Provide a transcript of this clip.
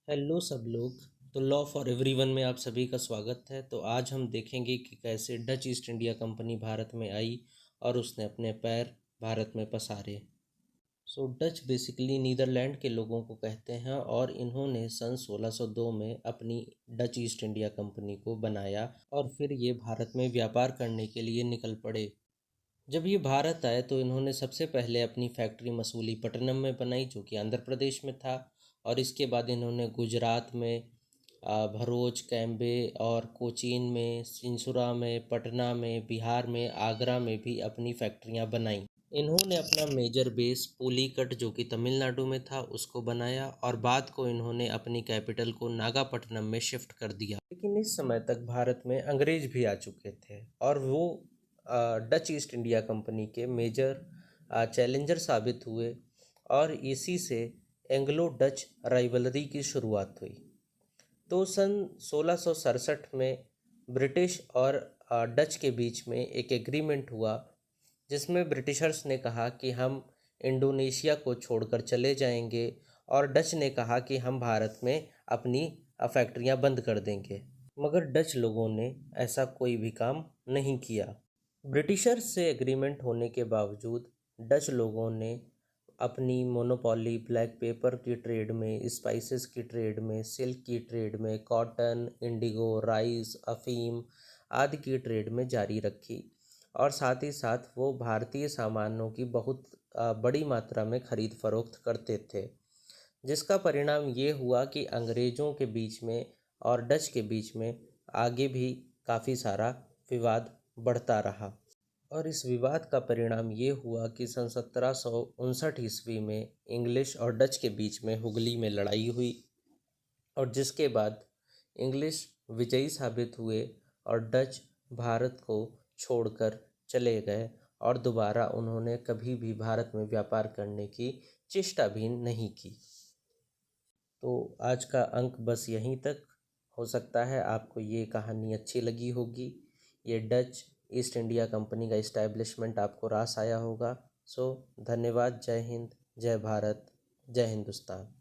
Hello सब लोग। तो लॉ फॉर एवरीवन में आप सभी का स्वागत है। तो आज हम देखेंगे कि कैसे Dutch east India company Bharat में आई और उसने अपने पैर भारत में पसारे। डच बेसिकली नीदरलैंड के लोगों को कहते हैं और इन्होंने सन 1602 में अपनी डच ईस्ट इंडिया कंपनी को बनाया और फिर ये भारत में व्यापार करने के लिए निकल पड़े। जब ये भारत आए तो इन्होंने सबसे पहले अपनी फैक्ट्री मसूलीपट्टनम में बनाई, जो कि आंध्र प्रदेश में था। और इसके बाद इन्होंने गुजरात में भरूच, कैम्बे और कोचीन में, सिंसुरा में, पटना में, बिहार में, आगरा में भी अपनी फैक्ट्रियां बनाई। इन्होंने अपना मेजर बेस पुलीकट, जो कि तमिलनाडु में था, उसको बनाया और बाद को इन्होंने अपनी कैपिटल को नागापट्टनम में शिफ्ट कर दिया। लेकिन इस समय तक भारत में अंग्रेज भी आ चुके थे और वो डच ईस्ट इंडिया कंपनी के मेजर चैलेंजर साबित हुए और इसी से एंग्लो डच राइवलरी की शुरुआत हुई। तो सन 1667 में ब्रिटिश और डच के बीच में एक एग्रीमेंट हुआ, जिसमें ब्रिटिशर्स ने कहा कि हम इंडोनेशिया को छोड़कर चले जाएंगे और डच ने कहा कि हम भारत में अपनी फैक्ट्रियां बंद कर देंगे। मगर डच लोगों ने ऐसा कोई भी काम नहीं किया। ब्रिटिशर्स से एग्रीमेंट होने के बावजूद डच लोगों ने अपनी मोनोपोली ब्लैक पेपर की ट्रेड में, स्पाइसेस की ट्रेड में, सिल्क की ट्रेड में, कॉटन, इंडिगो, राइस, अफीम आदि की ट्रेड में जारी रखी और साथ ही साथ वो भारतीय सामानों की बहुत बड़ी मात्रा में खरीद फरोख्त करते थे, जिसका परिणाम ये हुआ कि अंग्रेज़ों के बीच में और डच के बीच में आगे भी काफ़ी सारा विवाद बढ़ता रहा। और इस विवाद का परिणाम ये हुआ कि सन 1759 में इंग्लिश और डच के बीच में हुगली में लड़ाई हुई और जिसके बाद इंग्लिश विजयी साबित हुए और डच भारत को छोड़कर चले गए और दोबारा उन्होंने कभी भी भारत में व्यापार करने की चेष्टा भी नहीं की। तो आज का अंक बस यहीं तक। हो सकता है आपको ये कहानी अच्छी लगी होगी। ये डच ईस्ट इंडिया कंपनी का इस्टेब्लिशमेंट आपको रास आया होगा। धन्यवाद। जय हिंद, जय भारत, जय हिंदुस्तान।